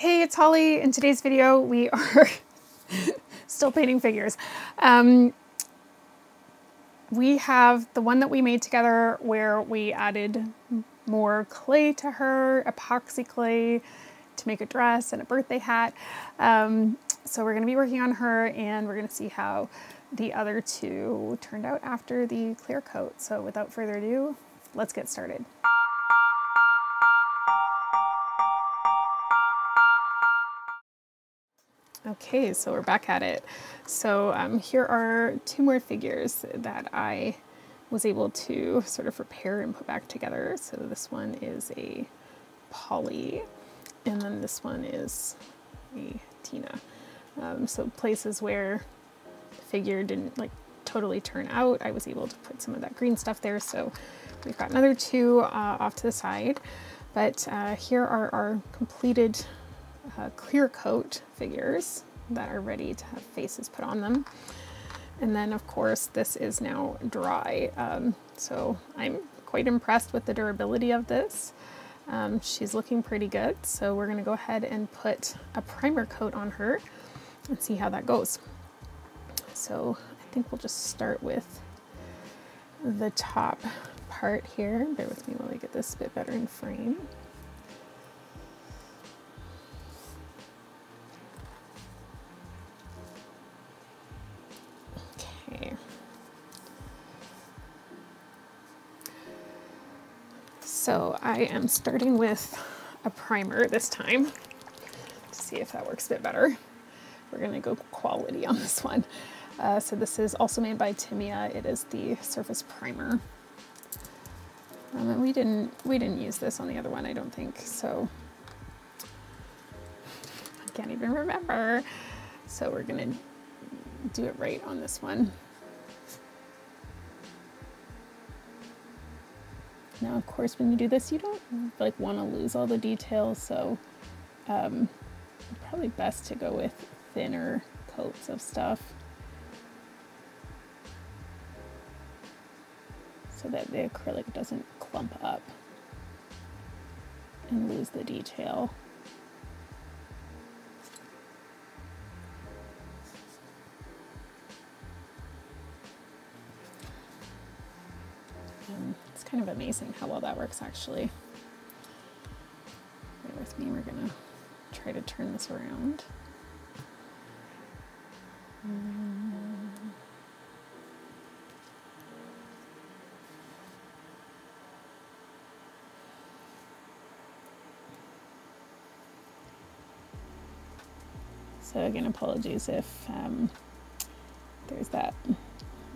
Hey, it's Holly. In today's video, we are still painting figures. We have the one that we made together where we added more clay to her, epoxy clay to make a dress and a birthday hat. So we're going to be working on her, and we're going to see how the other two turned out after the clear coat. So without further ado, let's get started. Okay, so we're back at it. So here are two more figures that I was able to sort of repair and put back together. So this one is a Polly, and then this one is a Tina. So places where the figure didn't like totally turn out, I was able to put some of that green stuff there. So we've got another two off to the side, but here are our completed clear coat figures that are ready to have faces put on them. And then of course this is now dry. So I'm quite impressed with the durability of this. She's looking pretty good. So we're gonna go ahead and put a primer coat on her and see how that goes. So I think we'll just start with the top part here. Bear with me while I get this a bit better in frame. Okay. So I am starting with a primer this time to see if that works a bit better. We're going to go quality on this one. So this is also made by Tamiya. It is the surface primer. And we didn't use this on the other one, I don't think. So I can't even remember. So we're going to do it right on this one. Now, of course, when you do this, you don't like want to lose all the details, so probably best to go with thinner coats of stuff so that the acrylic doesn't clump up and lose the detail. It's kind of amazing how well that works, actually. Bear with me, we're gonna try to turn this around. So again, apologies if there's that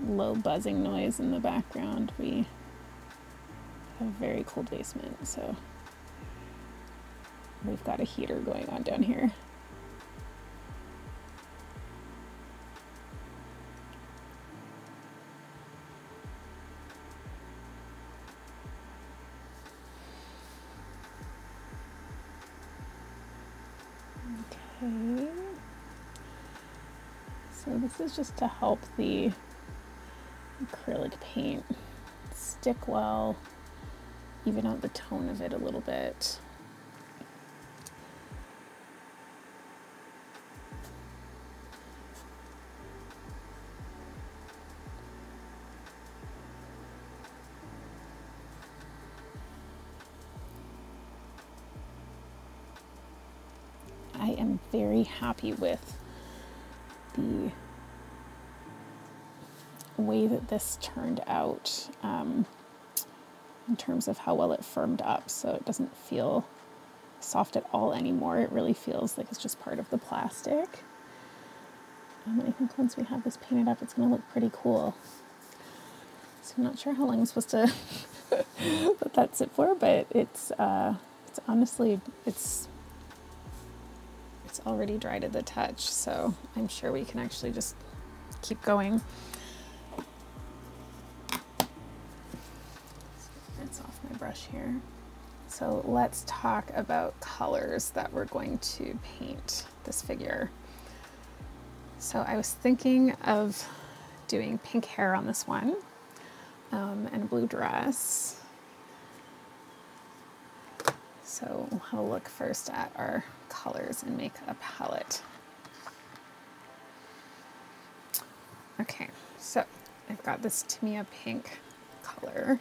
low buzzing noise in the background. We have a very cold basement, so we've got a heater going on down here. Okay. So this is just to help the acrylic paint stick well, even out the tone of it a little bit. I am very happy with the way that this turned out in terms of how well it firmed up, so it doesn't feel soft at all anymore. It really feels like it's just part of the plastic. And I think once we have this painted up, it's going to look pretty cool. So I'm not sure how long I'm supposed to let that sit for, but it's honestly, it's already dry to the touch, so I'm sure we can actually just keep going. Rinse off my brush here. So let's talk about colors that we're going to paint this figure. So I was thinking of doing pink hair on this one, and a blue dress. So we'll have a look first at our colors and make a palette. Okay, so I've got this Tamiya pink color.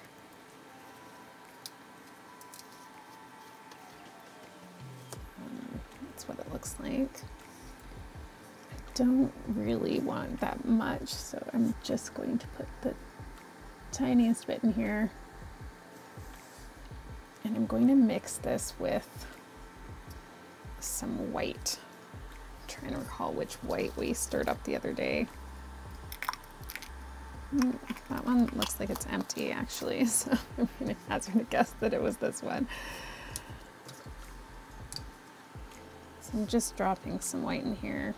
That's what it looks like. I don't really want that much, so I'm just going to put the tiniest bit in here. And I'm going to mix this with some white. I'm trying to recall which white we stirred up the other day. That one looks like it's empty actually, so I'm going to hazard a guess that it was this one. So I'm just dropping some white in here.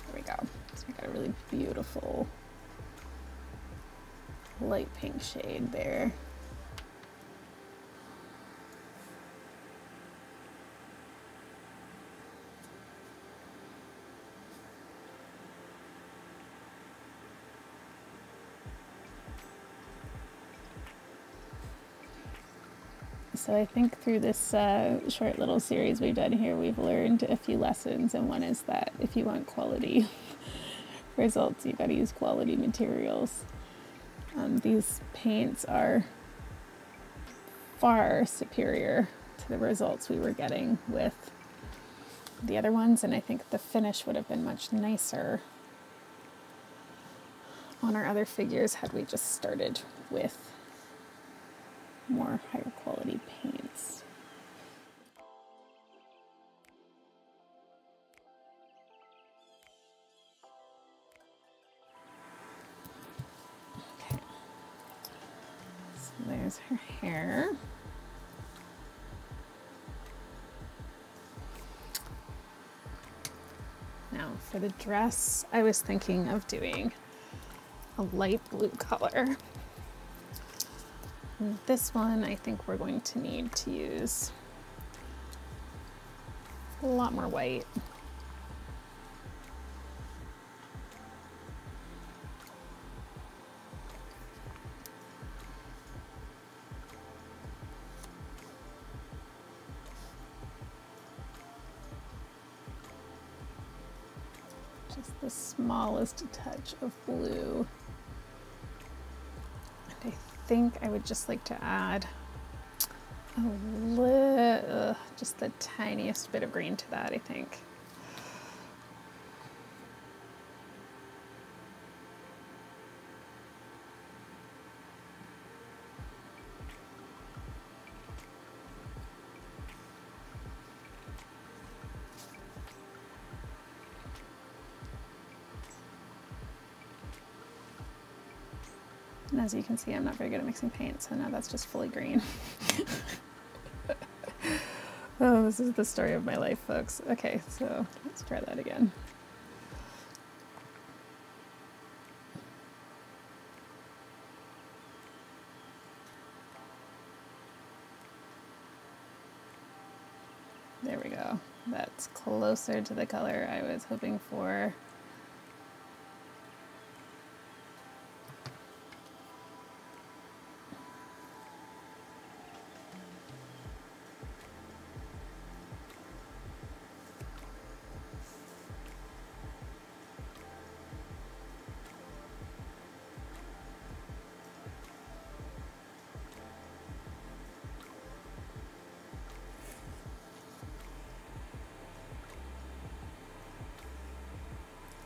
There we go. So we got a really beautiful light pink shade there. So I think through this short little series we've done here, we've learned a few lessons, and one is that if you want quality results, you've got to use quality materials. These paints are far superior to the results we were getting with the other ones, and I think the finish would have been much nicer on our other figures had we just started with more higher quality paints. Okay, so there's her hair. Now for the dress, I was thinking of doing a light blue color. This one, I think we're going to need to use a lot more white. Just the smallest touch of blue. And I think I would just like to add just the tiniest bit of green to that, I think. And as you can see, I'm not very good at mixing paint, so now that's just fully green. Oh, this is the story of my life, folks. Okay, so let's try that again. There we go. That's closer to the color I was hoping for.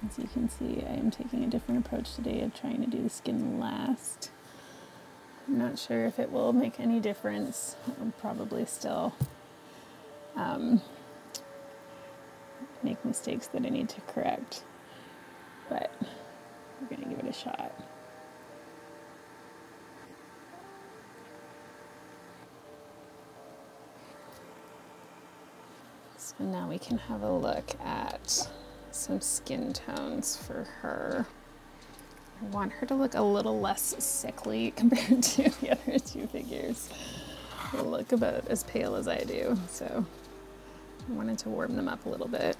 As you can see, I am taking a different approach today of trying to do the skin last. I'm not sure if it will make any difference. I'll probably still make mistakes that I need to correct, but we're going to give it a shot. So now we can have a look at some skin tones for her. I want her to look a little less sickly compared to the other two figures. They look about as pale as I do, so I wanted to warm them up a little bit.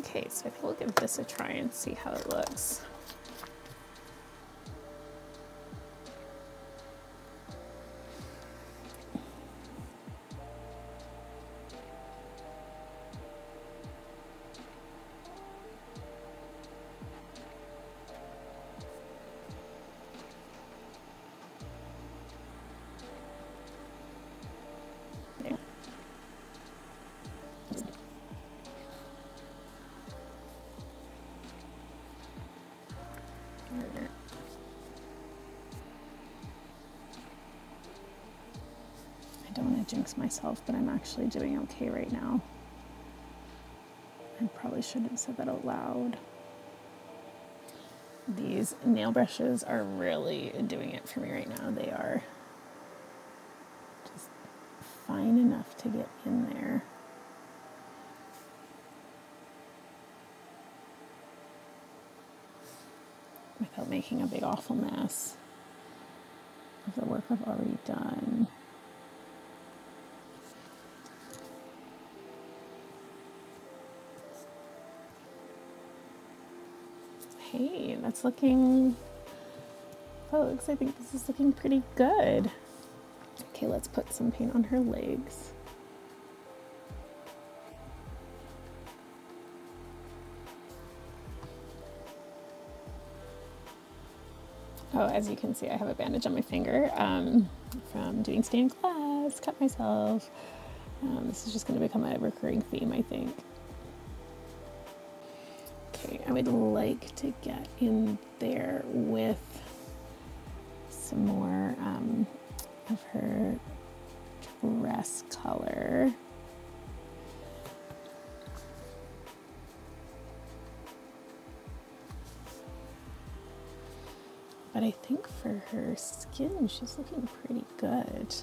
Okay, so I think we'll give this a try and see how it looks. I don't want to jinx myself, but I'm actually doing okay right now. I probably shouldn't have said that out loud. These nail brushes are really doing it for me right now. They are just fine enough to get in there. Without making a big awful mess of the work I've already done. Hey, that's looking, folks, I think this is looking pretty good. Okay, let's put some paint on her legs. Oh, as you can see, I have a bandage on my finger from doing stained glass, cut myself. This is just going to become a recurring theme, I think. Okay, I would like to get in there with some more of her dress color. But I think for her skin, she's looking pretty good.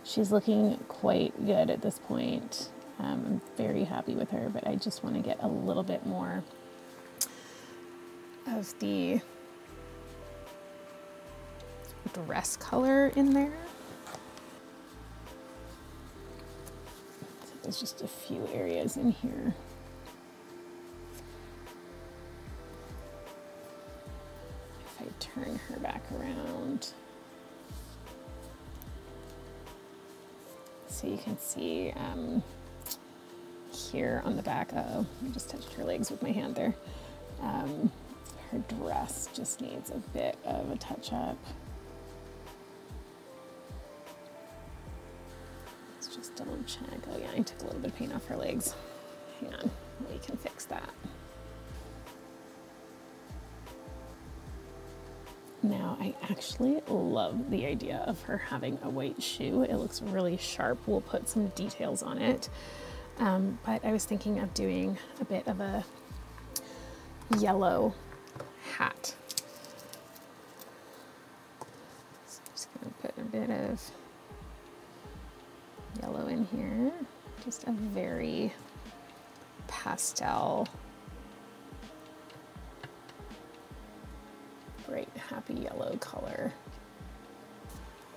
She's looking quite good at this point. I'm very happy with her, but I just want to get a little bit more of the dress color in there. So there's just a few areas in here. If I turn her back around, so you can see here on the back, I just touched her legs with my hand there. Her dress just needs a bit of a touch up. Let's just double check. Oh yeah, I took a little bit of paint off her legs. Hang on, we can fix that. Now, I actually love the idea of her having a white shoe. It looks really sharp. We'll put some details on it. But I was thinking of doing a bit of a yellow hat. So I'm just going to put a bit of yellow in here. Just a very pastel, bright, happy yellow color.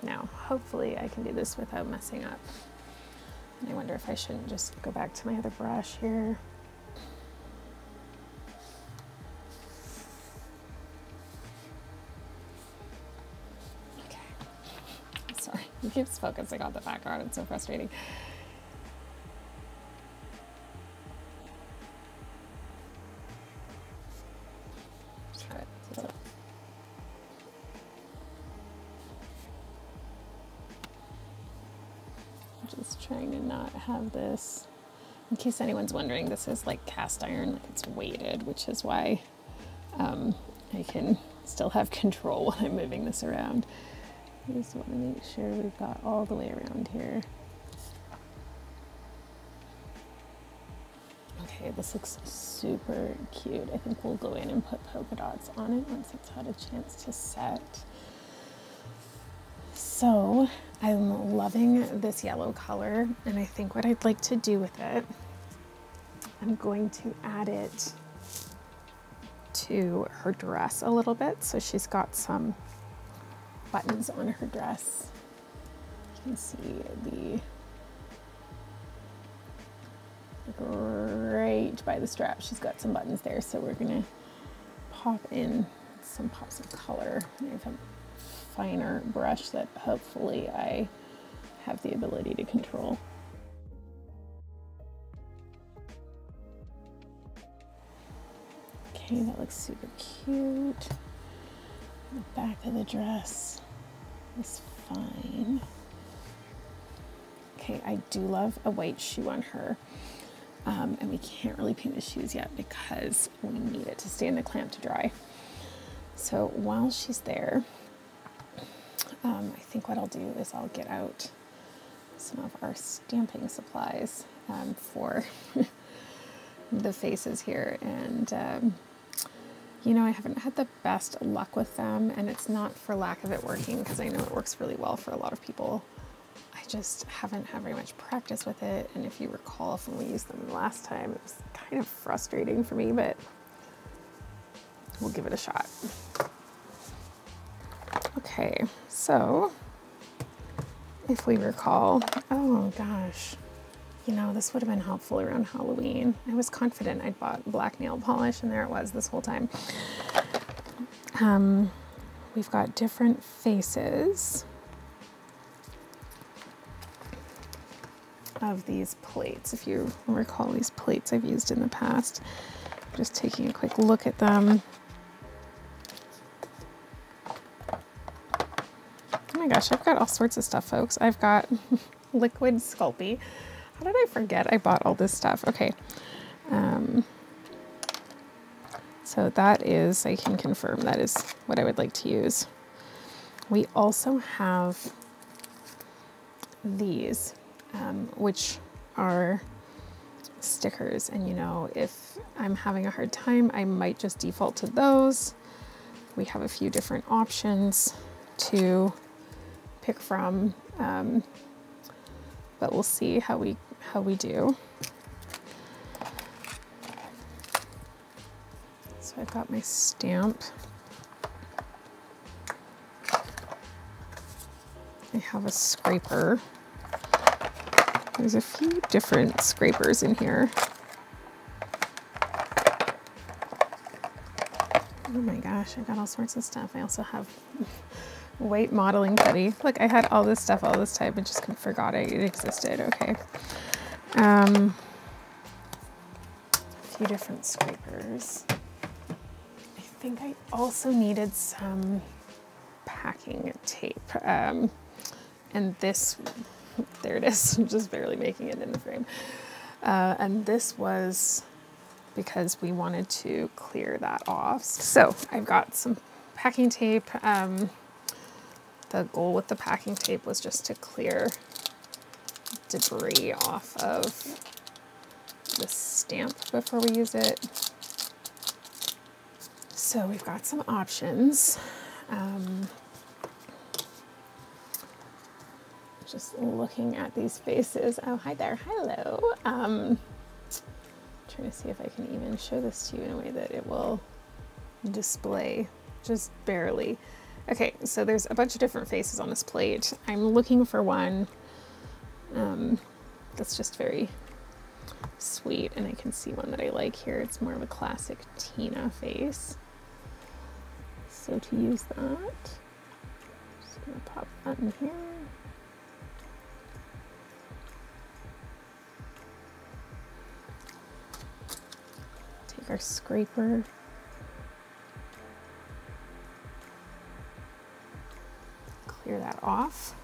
Now, hopefully I can do this without messing up. And I wonder if I shouldn't just go back to my other brush here. Okay. Sorry, it keeps focusing on the background. It's so frustrating. Just trying to not have this, in case anyone's wondering, this is like cast iron, like it's weighted, which is why I can still have control when I'm moving this around. I just want to make sure we've got all the way around here. Okay, this looks super cute. I think we'll go in and put polka dots on it once it's had a chance to set. So I'm loving this yellow color, and I think what I'd like to do with it, I'm going to add it to her dress a little bit. So she's got some buttons on her dress. You can see like right by the strap. She's got some buttons there, so we're gonna pop in some pops of color. I have a finer brush that hopefully I have the ability to control. Okay, that looks super cute. The back of the dress is fine. Okay, I do love a white shoe on her. And we can't really paint the shoes yet because we need it to stay in the clamp to dry. So while she's there, I think what I'll do is I'll get out some of our stamping supplies for the faces here. And you know, I haven't had the best luck with them, and it's not for lack of it working, because I know it works really well for a lot of people. I just haven't had very much practice with it, and if you recall from when we used them the last time, it was kind of frustrating for me, but we'll give it a shot. Okay, so if we recall, oh gosh, you know, this would have been helpful around Halloween. I was confident I'd bought black nail polish, and there it was this whole time. We've got different faces of these plates. If you recall these plates I've used in the past, just taking a quick look at them. Oh my gosh, I've got all sorts of stuff, folks. I've got liquid Sculpey. How did I forget I bought all this stuff? Okay. So that is, I can confirm that is what I would like to use. We also have these, which are stickers. And you know, if I'm having a hard time, I might just default to those. We have a few different options to pick from, but we'll see how we do. So I've got my stamp. I have a scraper. There's a few different scrapers in here. Oh my gosh, I got all sorts of stuff. I also have white modeling putty. Look, I had all this stuff all this time and just forgot it existed. Okay. A few different scrapers. I think I also needed some packing tape. And this, there it is, I'm just barely making it in the frame. And this was because we wanted to clear that off. So I've got some packing tape. The goal with the packing tape was just to clear debris off of the stamp before we use it. So we've got some options. Just looking at these faces. Oh, hi there, hello. Trying to see if I can even show this to you in a way that it will display, just barely. Okay, so there's a bunch of different faces on this plate. I'm looking for one that's just very sweet, and I can see one that I like here. It's more of a classic Tina face. So to use that, I'm just gonna pop that in here. Take our scraper. Clear that off.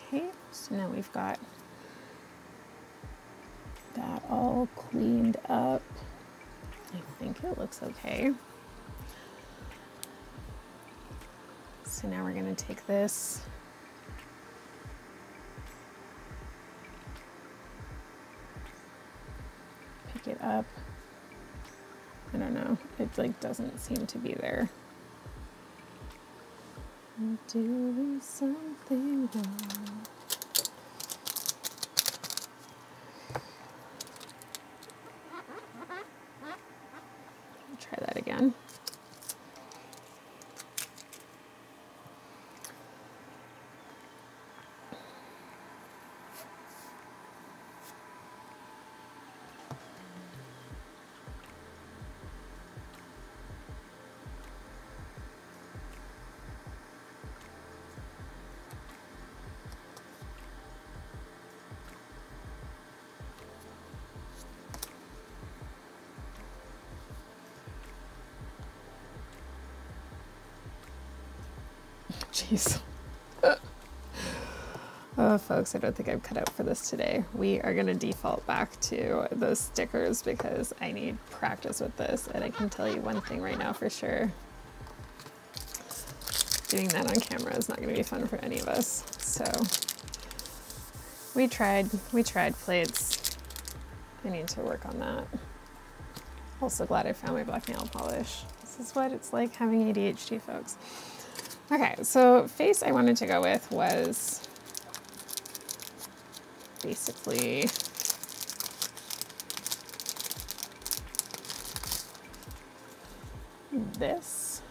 Okay, so now we've got that all cleaned up. I think it looks okay. So now we're going to take this pick it up. I don't know, it like doesn't seem to be there. I'm doing something wrong. Jeez. Oh, folks, I don't think I'm cut out for this today. We are going to default back to those stickers because I need practice with this. And I can tell you one thing right now for sure. Doing that on camera is not going to be fun for any of us. So we tried plates. I need to work on that. Also glad I found my black nail polish. This is what it's like having ADHD, folks. Okay, so face I wanted to go with was basically this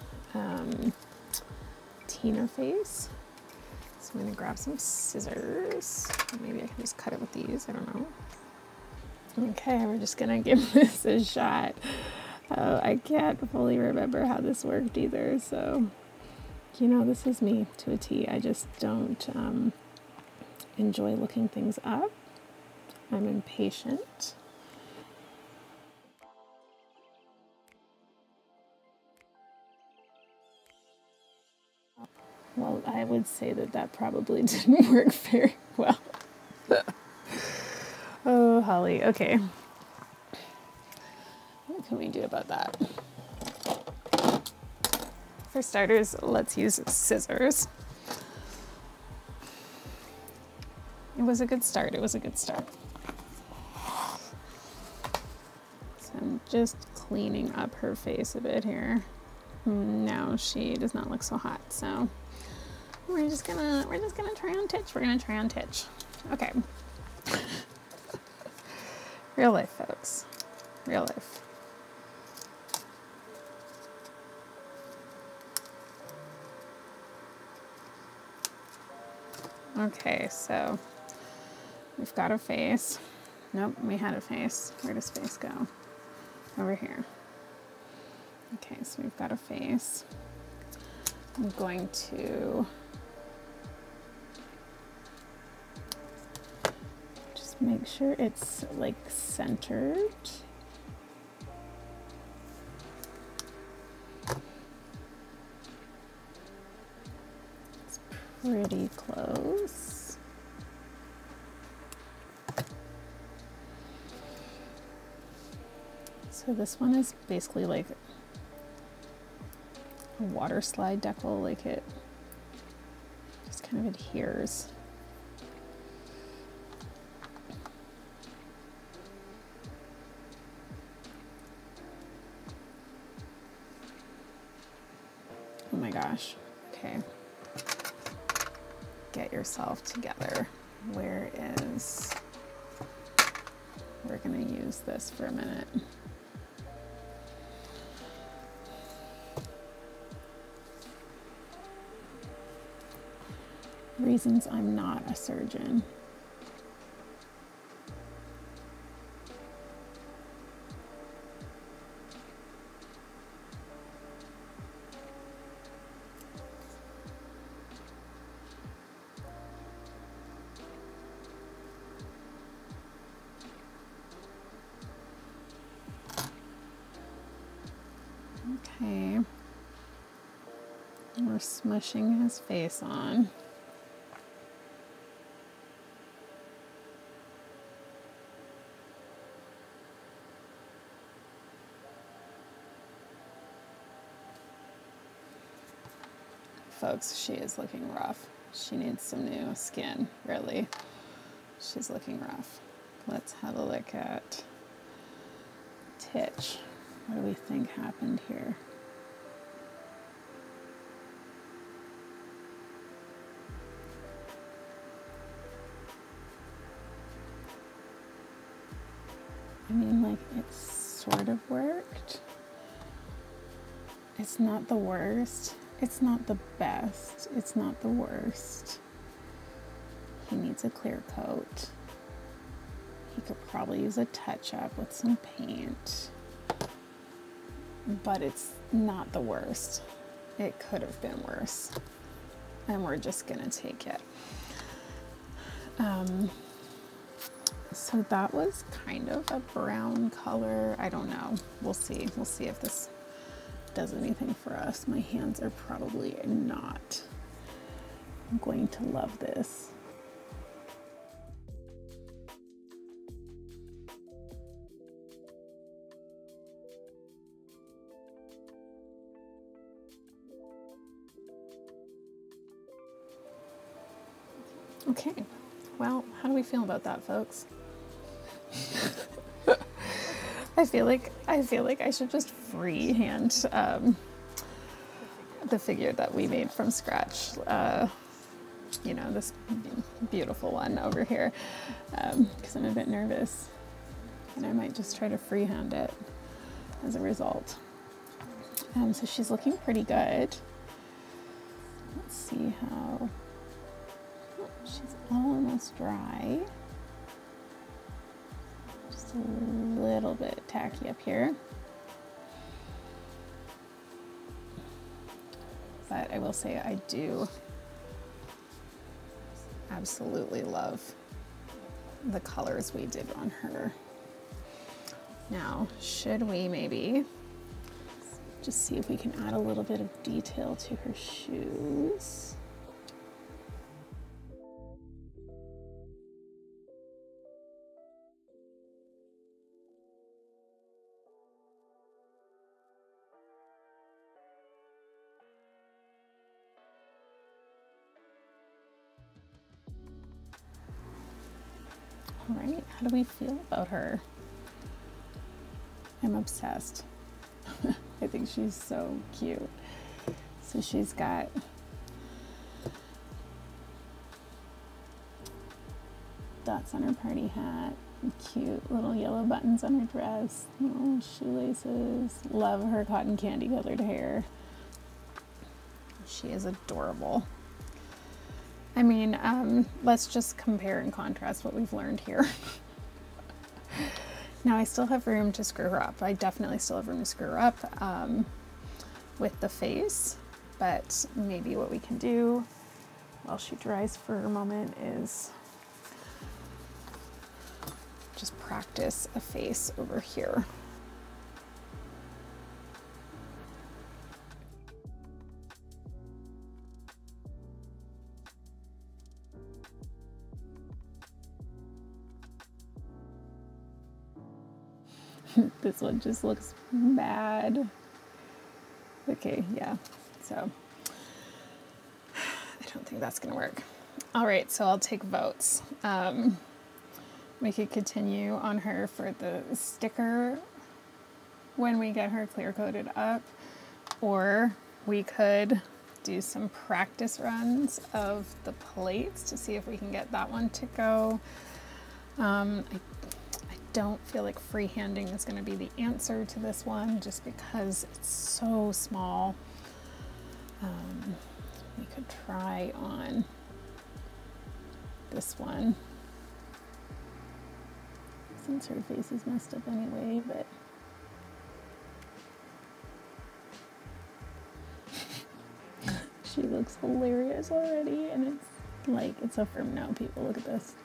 Tina face. So I'm gonna grab some scissors. Maybe I can just cut it with these, I don't know. Okay, we're just gonna give this a shot. I can't fully remember how this worked either, so you know, this is me to a T. I just don't enjoy looking things up. I'm impatient. Well, I would say that that probably didn't work very well. Oh, Holly. Okay. What can we do about that? For starters, let's use scissors. It was a good start. It was a good start. So I'm just cleaning up her face a bit here. Now she does not look so hot. So we're just gonna try on Titch. We're gonna try on Titch. Okay. Real life, folks. Real life. Okay, so we've got a face. Nope, we had a face. Where does face go? Over here. Okay, so we've got a face. I'm going to just make sure it's like centered. It's pretty close. So this one is basically like a water slide decal, like it just kind of adheres. Oh my gosh. Okay. Get yourself together. Where is... We're gonna use this for a minute. Reasons I'm not a surgeon. Okay. We're smushing his face on. Folks, she is looking rough. She needs some new skin, really. She's looking rough. Let's have a look at Titch. What do we think happened here? I mean, like, it sort of worked. It's not the worst. It's not the best. It's not the worst. He needs a clear coat. He could probably use a touch-up with some paint. But it's not the worst. It could have been worse. And we're just gonna take it. So that was kind of a brown color. I don't know. We'll see. We'll see if this does anything for us. My hands are probably not I'm going to love this. Okay, well, how do we feel about that, folks? I feel like I should just freehand the figure that we made from scratch. You know, this beautiful one over here, because I'm a bit nervous, and I might just try to freehand it as a result. So she's looking pretty good. Let's see how. She's almost dry. Just a little bit tacky up here. But I will say I do absolutely love the colors we did on her. Now, should we maybe just see if we can add a little bit of detail to her shoes? All right, how do we feel about her? I'm obsessed. I think she's so cute. So she's got dots on her party hat, cute little yellow buttons on her dress, little shoelaces. Love her cotton candy colored hair. She is adorable. I mean, let's just compare and contrast what we've learned here. Now I still have room to screw her up. I definitely still have room to screw her up with the face, but maybe what we can do while she dries for a moment is just practice a face over here. This one just looks bad. Okay, yeah, so I don't think that's gonna work. All right, so I'll take votes. We could continue on her for the sticker when we get her clear coated up, or we could do some practice runs of the plates to see if we can get that one to go. I don't feel like freehanding is going to be the answer to this one just because it's so small. We could try on this one since her face is messed up anyway, but she looks hilarious already, and it's like, it's a firm no, people. Look at this.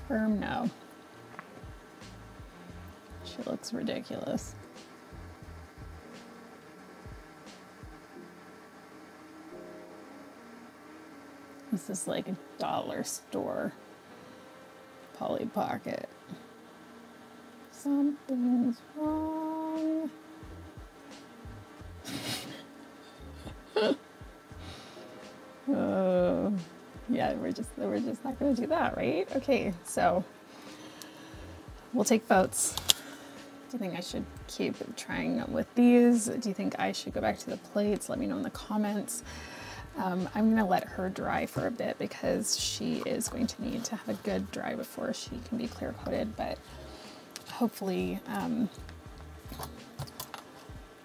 Firm no. She looks ridiculous. This is like a dollar store Polly Pocket. Something's wrong. Oh, yeah, we're just not gonna do that, right? Okay, so we'll take votes. Do you think I should keep trying with these? Do you think I should go back to the plates? Let me know in the comments. I'm gonna let her dry for a bit because she is going to need to have a good dry before she can be clear coated, but hopefully,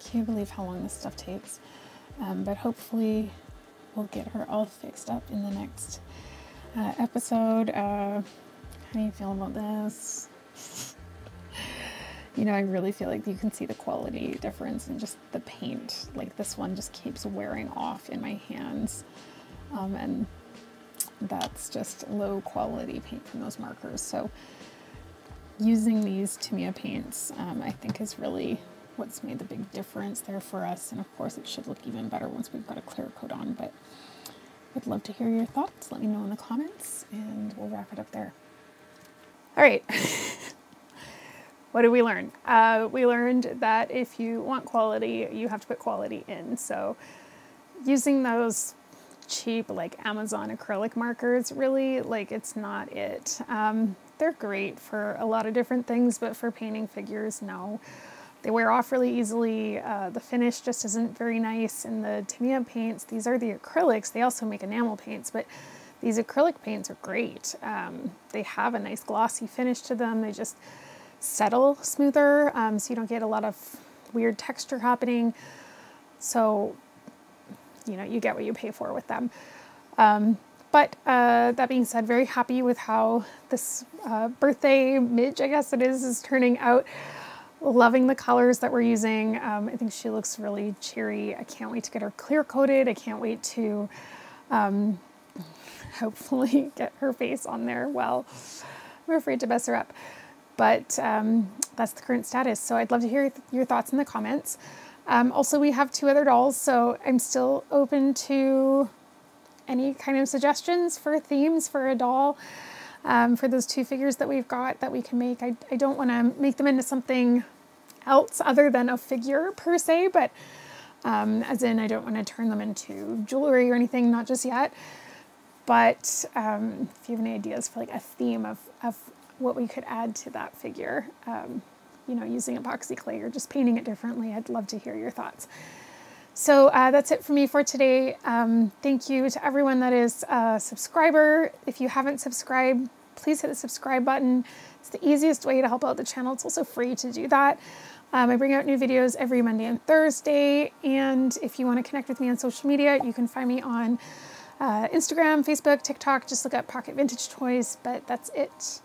can't believe how long this stuff takes, but hopefully we'll get her all fixed up in the next episode. How do you feel about this? You know, I really feel like you can see the quality difference in just the paint. Like this one just keeps wearing off in my hands. And that's just low quality paint from those markers. So using these Tamiya paints, I think is really what's made the big difference there for us. And of course it should look even better once we've got a clear coat on, but I'd love to hear your thoughts. Let me know in the comments and we'll wrap it up there. All right. What did we learn? We learned that if you want quality, you have to put quality in. So using those cheap like Amazon acrylic markers, really, like, it's not it. They're great for a lot of different things, but for painting figures, no. They wear off really easily. The finish just isn't very nice. And the Tamiya paints, these are the acrylics. They also make enamel paints, but these acrylic paints are great. They have a nice glossy finish to them. They just settle smoother, so you don't get a lot of weird texture happening. So, you know, you get what you pay for with them. But that being said, very happy with how this birthday midge, I guess it is turning out. Loving the colors that we're using. I think she looks really cheery. I can't wait to get her clear coated. I can't wait to hopefully get her face on there. Well, I'm afraid to mess her up. But that's the current status. So I'd love to hear your thoughts in the comments. Also, we have 2 other dolls, so I'm still open to any kind of suggestions for themes for a doll. For those 2 figures that we've got that we can make. I don't want to make them into something else other than a figure per se, but as in I don't want to turn them into jewelry or anything, not just yet. But if you have any ideas for like a theme of what we could add to that figure, you know, using epoxy clay or just painting it differently, I'd love to hear your thoughts. So that's it for me for today. Thank you to everyone that is a subscriber. If you haven't subscribed, please hit the subscribe button. It's the easiest way to help out the channel. It's also free to do that. I bring out new videos every Monday and Thursday. And if you want to connect with me on social media, you can find me on Instagram, Facebook, TikTok. Just look up Pocket Vintage Toys. But that's it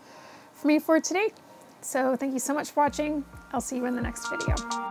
for me for today. So thank you so much for watching. I'll see you in the next video.